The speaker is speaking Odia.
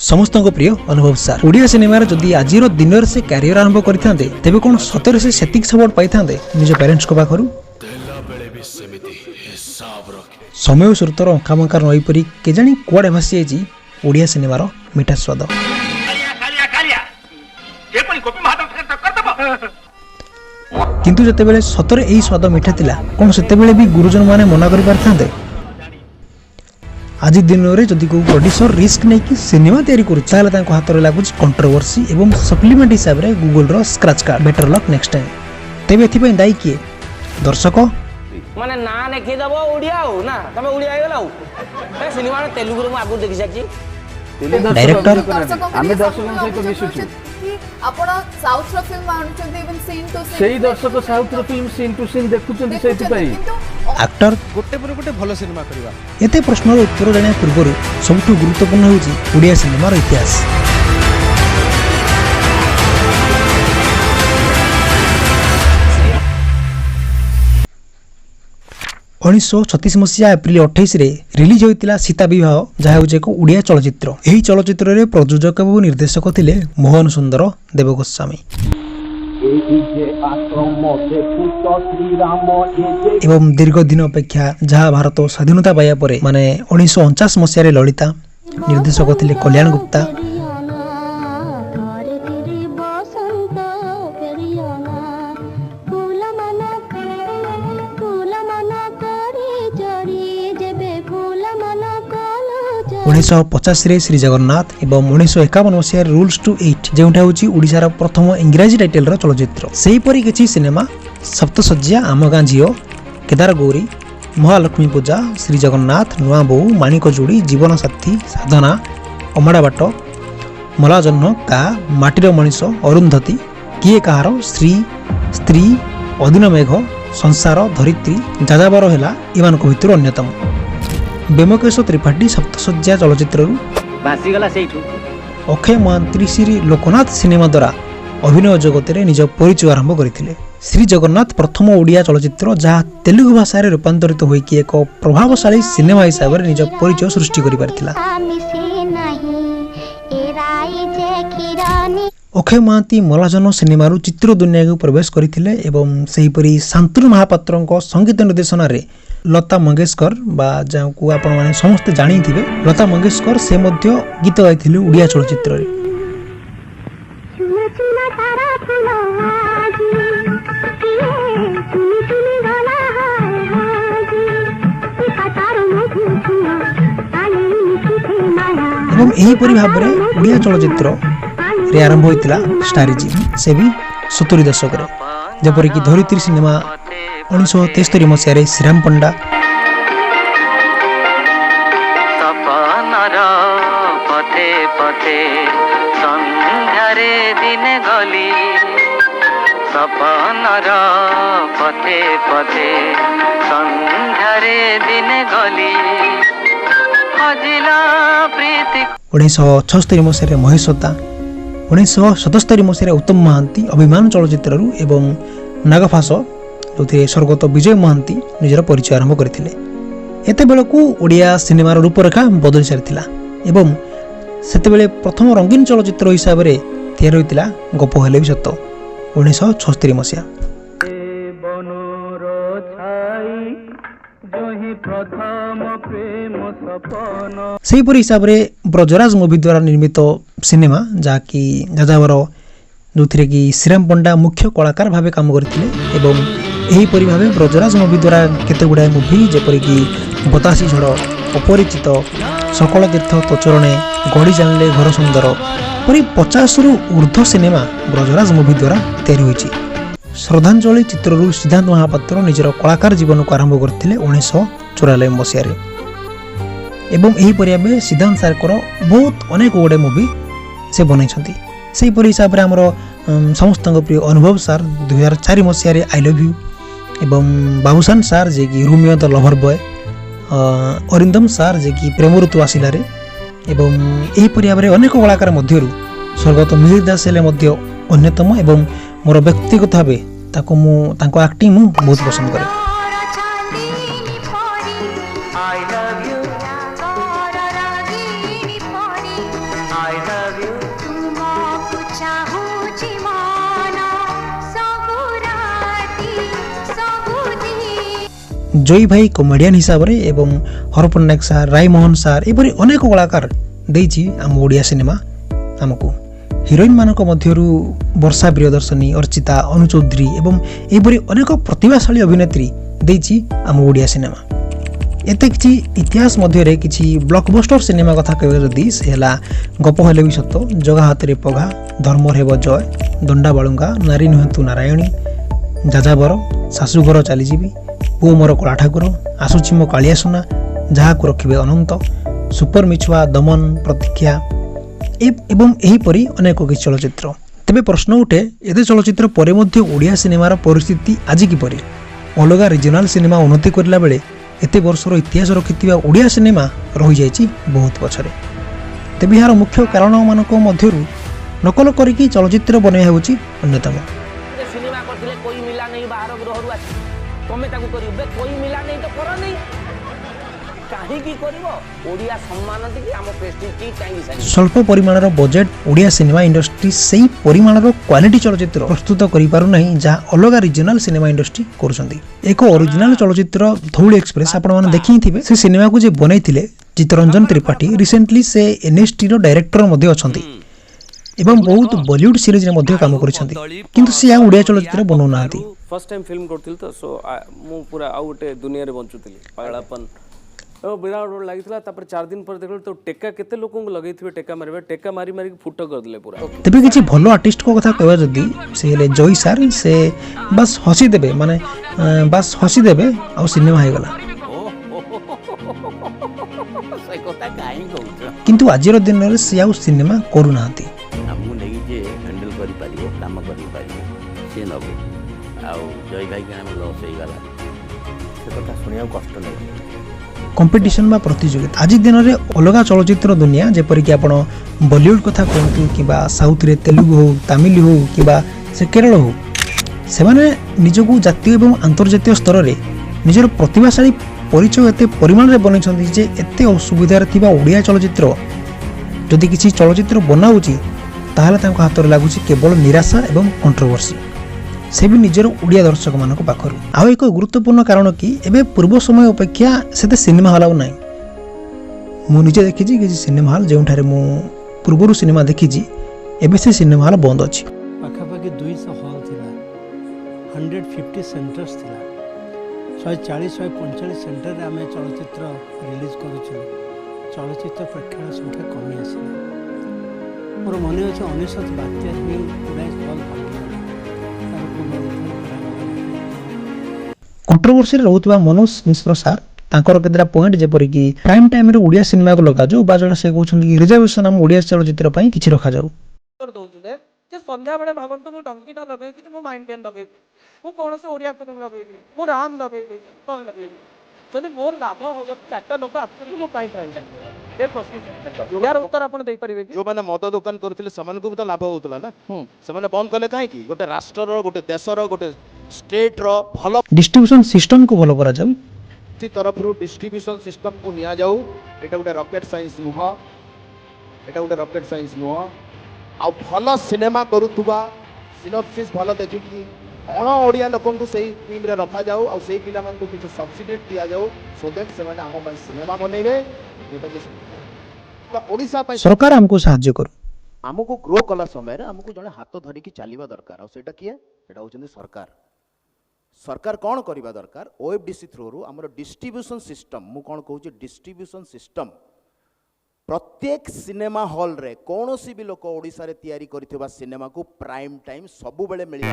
समस्त प्रिय अनुभव सार ओडिया सिनेमा जदि आज दिन से कैरियर आरंभ करते तेज कौन सतर से सपोर्ट पाई था निज पेरेन्ट्स को पाखु समय स्रोतर अंकामंकार नई परी केजाणी कुआड़े भासी जाइए ओडिया सिनेमार मीठा स्वाद किंतु जतेबेले सतरे यही स्वाद मीठा थिला कौन सेतेबेले भी गुरुजन माने मना करि पारथांते। आज दिन में जदि को प्रोड्यूसर रिस्क नहीं कि सिनेमा तैयारी करुच्चा हाथ में लगुच कंट्रोवर्सी एवं सप्लीमेंट हिसाब से गूगल रो scratch card better luck next time तेबे एथि दायी किए दर्शक माने ना लिखि दबो ओडिया हो ना तमे ओडिया आइगला हो ए सिनेमा में तेलुगु रो आगु देखि साची डायरेक्टर आमे दर्शक सहित मिसुछु आपण साउथ रो फिल्म आनुचंती इवन सीन टू सीन सेही दर्शक साउथ रो फिल्म सीन टू सीन देखुचंती सेति पई एक्टर गोटे पर गोटे भलो सिनेमा करबा एते प्रश्नर उत्तर जानिया पूर्व सबठु गुरुत्वपूर्ण होउची ओडिया सिनेमार इतिहास। 1936 मसीहा एप्रिल 28 रे रिलीज होइतिला सीता विवाह जहा होचे एक ओडिया चलचित्र। एही चलचित्र रे प्रयोजक एवं निर्देशक थिले मोहन सुंदर देवगोस्वामी एवं दीर्घ दिन अपेक्षा जहाँ भारत स्वाधीनता पाया परे माने 1949 मसीह रे ललिता निर्देशक थिले कल्याण गुप्ता 1950 श्री जगन्नाथ एवं 1951 मसीह रूल्स टू 8 जेउठा होची ओडिसा प्रथम इंग्राजी टाइटल रो चलचित्र। सेही परी किछि सिनेमा सप्तसज्या आम गाँ झील केदार गौरी महालक्ष्मी पूजा श्री जगन्नाथ नुआ बोऊ माणिक जोड़ी जीवन साथी साधना अमाड़ा बाट मला जन्म का माटीर मनीष अरुंधति किए कहार श्री स्त्री अदिन मेघ संसार धरित्री जाजाबर है इमानक भितर अन्यतम। बेमकेश त्रिपाठी सप्तसज्या चलचित्र अक्षय महांती श्री लोकनाथ सिनेमा द्वारा अभिनय जगत में निज परिचय आरंभ करथिले। श्री जगन्नाथ प्रथम ओडिया चलचित्र जहाँ तेलुगु भाषा रे रूपांतरित होइकि एक प्रभावशाली सिनेमा हिसाब से निज परिचय सृष्टि करि पारथिला। अक्षय महांती मलाजन सिनेमारू चित्र दुनिया को प्रवेश करथिले एवं सेहीपरि शांतनु महापात्रଙ୍କ संगीत निर्देशन रे लता मंगेशकर बा जाको आपण माने समस्त जानि थिबे लता मंगेशकर से मध्य गीत गाइथिले ओडिया चलचित्र रे। एवं एही परि भाव रे ओडिया चलचित्र रे आरंभ होइतिला स्टारिजी से भी 70 दशक रे जपरि कि धरित्री सिनेमा 1973 मसीह रे श्रीराम पंडा पथे पथे संध्यारे दिन गली सपनर पथे पथे संध्यारे दिन गली हजिला प्रीति 1976 मसीह रे महेशता 1977 मसीह उत्तम महांती अभिमान चलचित्र एवं नागफास जो स्वर्गत विजय महांती निजर परिचय आरंभ करथिले। एते बेलकू ओडिया सिनेमार रूपरेखा बदली सारिथिला एवं सेतेबेले प्रथम रंगीन चलचित्र हिसाब रे तैयार होइतिला गप हेले भी सत 1976 मसीहा। सेहीपरि हिसाब रे ब्रजराज मूवी द्वारा निर्मित सिनेमा जहाँकि जाजावर जो कि श्रीराम पंडा मुख्य कलाकार भाव काम करथिले एवं एहीपरि भाव ब्रजराज मूवी द्वारा केते गुड़ाए मूवी जेपरिक बतासी झड़ अपरिचित सकल तीर्थ तोचरणे गड़ी जानले घर सुंदर परी 50 रु ऊर्ध्व सिनेमा ब्रजराज मूवी द्वारा तैयारी होइछि। श्रद्धांजलि चित्ररू सिद्धांत महापात्र निजर कलाकार जीवन को आरंभ करथिले 1994 मसीह रे एवं एहीपरि भाव सिद्धांत सारकर बहुत अनेक गुड़े मूवी से बनैछंती। सेहीपरि हिसाब रे हमर समस्त प्रिय अनुभव सार 2004 मसीह रे आई लव यू एवं बाबूसान सार जे कि Romeo the lover boy Arindam सार जे कि प्रेम ऋतु आसिला रे एवं एहीपरि भाव रे अनेक कलाकार मध्यरु स्वर्गत मिहिर दास हेले मध्य अन्यतम एवं मोर व्यक्तिगत भाव ताको मु ताको एक्टिंग मु बहुत पसंद करे। ତୁମକୁ ଚାହୁଁଛି ମନ ସବୁ ରାତି ସବୁଦିନ। ଜୟୀ ଭାଇ କମେଡ଼ିଆନ୍ ହିସାବରେ ଏବଂ ହର ପଟ୍ଟନାୟକ ସାର୍, ରାୟମୋହନ ସାର୍ ଏପରି ଅନେକ କଳାକାର ଦେଇଛି ଆମ ଓଡ଼ିଆ ସିନେମା ଆମକୁ। ହିରୋଇନ୍ ମାନଙ୍କ ମଧ୍ୟରୁ ବର୍ଷା ପ୍ରିୟଦର୍ଶିନୀ, ଅର୍ଚ୍ଚିତା, ଅନୁ ଚୌଧୁରୀ ଏବଂ ଏହିପରି ଅନେକ ପ୍ରତିଭାଶାଳୀ ଅଭିନେତ୍ରୀ ଦେଇଛି ଆମ ଓଡ଼ିଆ ସିନେମା। ଏତେ କିଛି ଇତିହାସ ମଧ୍ୟରେ କିଛି ବ୍ଲକବଷ୍ଟର ସିନେମା କଥା କହିବା ଯଦି ସେ ହେଲା ଗପ ହେଲେ ବି ସତ, ଜଗା ହାତରେ ପଘା, ଧର୍ମର ହେବ ଜୟ, ଦଣ୍ଡା ବାଳୁଙ୍ଗା, ନାରୀ ନୁହନ୍ତୁ ନାରାୟଣୀ, ଯାଯାବର, ଶାଶୁଘର ଚାଲିଯିବି, ପୁଅ ମୋର କଳା ଠାକୁର, ଆସୁଛି ମୋ କାଳିଆ ସୁନା, ଯାହାକୁ ରଖିବେ ଅନନ୍ତ, ସୁପର ମିଛୁଆ, ଦମନ, ପ୍ରତୀକ୍ଷା ଏବଂ ଏହିପରି ଅନେକ କିଛି ଚଳଚ୍ଚିତ୍ର। ତେବେ ପ୍ରଶ୍ନ ଉଠେ, ଏତେ ଚଳଚ୍ଚିତ୍ର ପରେ ମଧ୍ୟ ଓଡ଼ିଆ ସିନେମାର ପରିସ୍ଥିତି ଆଜି କିପରି? ଅଲଗା ରିଜନାଲ ସିନେମା ଉନ୍ନତି କରିଲା ବେଳେ ଏତେ ବର୍ଷର ଇତିହାସ ରଖିଥିବା ଓଡ଼ିଆ ସିନେମା ରହିଯାଇଛି ବହୁତ ପଛରେ। ତେବେ ଏହାର ମୁଖ୍ୟ କାରଣମାନଙ୍କ ମଧ୍ୟରୁ ନକଲ କରିକି ଚଳଚ୍ଚିତ୍ର ବନେଇବା ହେଉଛି ଅନ୍ୟତମ। ସିନେମା କରିଥିଲେ କୋଇ ମିଲା ନେଇ ବାହାର ଗ୍ରହରୁ ଆସି ତମେ ତାକୁ କରିବ, କୋଇ ମିଲା ନେଇ ତ କର ନେଇ, କାହିଁକି କରିବ? ଓଡ଼ିଆ ସମ୍ମାନ ଟିକେ ଆମ ପ୍ରେଷ୍ଟିଜ୍ କାହିଁକି ସାରିବ? ସ୍ୱଳ୍ପ ପରିମାଣର ବଜେଟ୍ ଓଡ଼ିଆ ସିନେମା ଇଣ୍ଡଷ୍ଟ୍ରି ସେହି ପରିମାଣର କ୍ୱାଲିଟି ଚଳଚ୍ଚିତ୍ର ପ୍ରସ୍ତୁତ କରିପାରୁନାହିଁ ଯାହା ଅଲଗା ରିଜନାଲ ସିନେମା ଇଣ୍ଡଷ୍ଟ୍ରି କରୁଛନ୍ତି। ଏକ ଅରିଜିନାଲ ଚଳଚ୍ଚିତ୍ର ଧଉଳି ଏକ୍ସପ୍ରେସ୍ ଆପଣମାନେ ଦେଖିଥିବେ। ସେ ସିନେମାକୁ ଯେ ବନେଇଥିଲେ ଚିତ୍ତରଞ୍ଜନ ତ୍ରିପାଠୀ, ରିସେଣ୍ଟଲି ସେ ଏନ୍ଏସ୍ଟିର ଡାଇରେକ୍ଟର ମଧ୍ୟ ଅଛନ୍ତି ଏବଂ ବହୁତ ବଲିଉଡ୍ ସିରିଜରେ ମଧ୍ୟ କାମ କରିଛନ୍ତି, କିନ୍ତୁ ସେ ଆଉ ଓଡ଼ିଆ ଚଳଚ୍ଚିତ୍ର ବନାଉନାହାନ୍ତି। ଫାର୍ଷ୍ଟ ଟାଇମ୍ ଫିଲ୍ମ କରୁଥିଲି ତ, ସୋ ମୁଁ ପୁରା ଆଉ ଗୋଟେ ଦୁନିଆରେ ବଞ୍ଚୁଥିଲି। ପାଗଳାପନ ବିରାଟ ବଡ଼ ଲାଗିଥିଲା। ତାପରେ 4 ଦିନ ପରେ ଦେଖିଲି ତ ଟେକା କେତେ ଲୋକଙ୍କୁ ଲଗେଇଥିବେ ଟେକା ମାରିବା, ଟେକା ମାରି ମାରିକି ଫୁଟ କରିଦେଲେ ପୁରା। ତେବେ କିଛି ଭଲ ଆର୍ଟିଷ୍ଟଙ୍କ କଥା କହିବା ଯଦି ସେ ହେଲେ ଜୟୀ ସାର୍। ସେ ବାସ୍ ହସିଦେବେ, ମାନେ ବାସ୍ ହସିଦେବେ ଆଉ ସିନେମା ହେଇଗଲା। ସେ କଥା କାହିଁ କହୁଛ? କିନ୍ତୁ ଆଜିର ଦିନରେ ସେ ଆଉ ସିନେମା କରୁନାହାନ୍ତି। ଆମକୁ ନେଇକି ଯିଏ ହ୍ୟାଣ୍ଡେଲ୍ କରିପାରିବ, କାମ କରିପାରିବ, ସିଏ ନେବେ। ଆଉ ଜୟ ଭାଇ କାରଣ ଲସ୍ ହେଇଗଲା, ସେ କଥା ଶୁଣିବାକୁ କଷ୍ଟ ଲାଗେ। କମ୍ପିଟିସନ୍ ବା ପ୍ରତିଯୋଗିତା ଆଜି ଦିନରେ ଅଲଗା ଚଳଚ୍ଚିତ୍ର ଦୁନିଆ, ଯେପରିକି ଆପଣ ବଲିଉଡ୍ କଥା କୁହନ୍ତୁ କିମ୍ବା ସାଉଥରେ ତେଲୁଗୁ ହେଉ, ତାମିଲ ହେଉ କିମ୍ବା ସେ କେରଳ ହେଉ, ସେମାନେ ନିଜକୁ ଜାତୀୟ ଏବଂ ଆନ୍ତର୍ଜାତୀୟ ସ୍ତରରେ ନିଜର ପ୍ରତିଭାଶାଳୀ ପରିଚୟ ଏତେ ପରିମାଣରେ ବନେଇଛନ୍ତି ଯେ ଏତେ ଅସୁବିଧାରେ ଥିବା ଓଡ଼ିଆ ଚଳଚ୍ଚିତ୍ର ଯଦି କିଛି ଚଳଚ୍ଚିତ୍ର ବନାଉଛି ତାହେଲେ ତାଙ୍କ ହାତରେ ଲାଗୁଛି କେବଳ ନିରାଶା ଏବଂ କଣ୍ଟ୍ରୋଭର୍ସି, ସେ ବି ନିଜର ଓଡ଼ିଆ ଦର୍ଶକମାନଙ୍କ ପାଖରୁ। ଆଉ ଏକ ଗୁରୁତ୍ୱପୂର୍ଣ୍ଣ କାରଣ କି ଏବେ ପୂର୍ବ ସମୟ ଅପେକ୍ଷା ସେତେ ସିନେମା ହଲ୍ ଆଉ ନାହିଁ। ମୁଁ ନିଜେ ଦେଖିଛି କିଛି ସିନେମା ହଲ୍ ଯେଉଁଠାରେ ମୁଁ ପୂର୍ବରୁ ସିନେମା ଦେଖିଛି, ଏବେ ସେ ସିନେମା ହଲ୍ ବନ୍ଦ ଅଛି। ପାଖାପାଖି 200 ହଲ୍ ଥିଲା, 150 ସେଣ୍ଟର୍ସ ଥିଲା, 140-145 ସେଣ୍ଟରରେ ଆମେ ଚଳଚ୍ଚିତ୍ର ରିଲିଜ୍ କରୁଥିଲୁ। ଚଳଚ୍ଚିତ୍ର ପ୍ରେକ୍ଷାଳୟ ସଂଖ୍ୟା କମି ଆସିଲା। ମୋର ମନେ ଅଛି 19 ବାତ୍ୟାରେ ବି ଗୁଡ଼ାଏ ହଲ୍ ଭାଙ୍ଗିଗଲା। କଣ୍ଟ୍ରୋଭର୍ସିରେ ରହୁଥିବା ମନୋଜ ମିଶ୍ର ସାର୍ ତାଙ୍କର କେତେଟା ପଏଣ୍ଟ, ଯେପରିକି ପ୍ରାଇମ୍ ଟାଇମ୍ରେ ଓଡ଼ିଆ ସିନେମାକୁ ଲଗାଯାଉ, ବା ଜଣେ ସେ କହୁଛନ୍ତି କି ରିଜର୍ଭେସନ୍ ଆମ ଓଡ଼ିଆ ଚଳଚ୍ଚିତ୍ର ପାଇଁ କିଛି ରଖାଯାଉ। ଦଉଥିଲେ ଯେ ସନ୍ଧ୍ୟାବେଳେ ଭାବନ୍ତୁ ମୁଁ ଟଙ୍କିଟା ଲଗେଇକି ମୁଁ ମାଇଣ୍ଡ ପେନ୍ ଲଗେଇବି, ମୁଁ କୌଣସି ଓଡ଼ିଆ ଫିଲ୍ମ ଲଗେଇବି, ମୁଁ ରାମ ଲଗେଇବି, କ'ଣ ଲଗେଇବି, ଯଦି ମୋର ଲାଭ ହବ 4ଟା ଲୋକ ଆସୁଛନ୍ତି ମୁଁ କାହିଁ ପାଇବି? ଏହାର ଉତ୍ତର ଆପଣ ଦେଇପାରିବେ କି? ଯୋଉମାନେ ମଦ ଦୋକାନ କରୁଥିଲେ ସେମାନଙ୍କୁ ବି ତ ଲାଭ ହଉଥିଲା ନା, ସେମାନେ ବନ୍ଦ କଲେ କାହିଁକି? ଗୋଟେ ରାଷ୍ଟ୍ରର, ଗୋଟେ ଦେଶର, ଗୋଟେ ଷ୍ଟେଟ୍ର ଭଲ ଡିଷ୍ଟ୍ରିବ୍ୟୁସନ୍ ସିଷ୍ଟମକୁ ଭଲ କରାଯାଉ। ତରଫରୁ ଡିଷ୍ଟ୍ରିବ୍ୟୁସନ୍ ସିଷ୍ଟମକୁ ନିଆଯାଉ। ଏଇଟା ଗୋଟେ ରକେଟ୍ ସାଇନ୍ସ ନୁହଁ, ଏଇଟା ଗୋଟେ ରକେଟ୍ ସାଇନ୍ସ ନୁହଁ। ଆଉ ଭଲ ସିନେମା କରୁଥିବା, ସିନୋପସିସ୍ ଭଲ ଦେଖିକି ଅଣ ଓଡ଼ିଆ ଲୋକଙ୍କୁ ସେଇ ଟିମ୍ରେ ରଖାଯାଉ, ଆଉ ସେଇ ପିଲାମାନଙ୍କୁ କିଛି ସବସିଡି ଦିଆଯାଉ, ସୋ ଦ୍ୟାଟ୍ ସେମାନେ ଆମ ପାଇଁ ସିନେମା ବନେଇବେ। ଓଡ଼ିଶା ପାଇଁ ସରକାର ଆମକୁ ସାହାଯ୍ୟ କରୁ। ଆମକୁ ଗ୍ରୋ କଲା ସମୟରେ ଆମକୁ ଜଣେ ହାତ ଧରିକି ଚାଲିବା ଦରକାର। ଆଉ ସେଇଟା କିଏ? ସେଇଟା ହେଉଛନ୍ତି ସରକାର। ସରକାର କ'ଣ କରିବା ଦରକାର? OFDC ଥ୍ରୋରୁ ଆମର ଡିଷ୍ଟ୍ରିବ୍ୟୁସନ୍ ସିଷ୍ଟମ୍, ମୁଁ କ'ଣ କହୁଛି ଡିଷ୍ଟ୍ରିବ୍ୟୁସନ୍ ସିଷ୍ଟମ୍, ପ୍ରତ୍ୟେକ ସିନେମା ହଲ୍ରେ କୌଣସି ବି ଲୋକ ଓଡ଼ିଶାରେ ତିଆରି କରିଥିବା ସିନେମାକୁ ପ୍ରାଇମ୍ ଟାଇମ୍ ସବୁବେଳେ ମିଳିବ।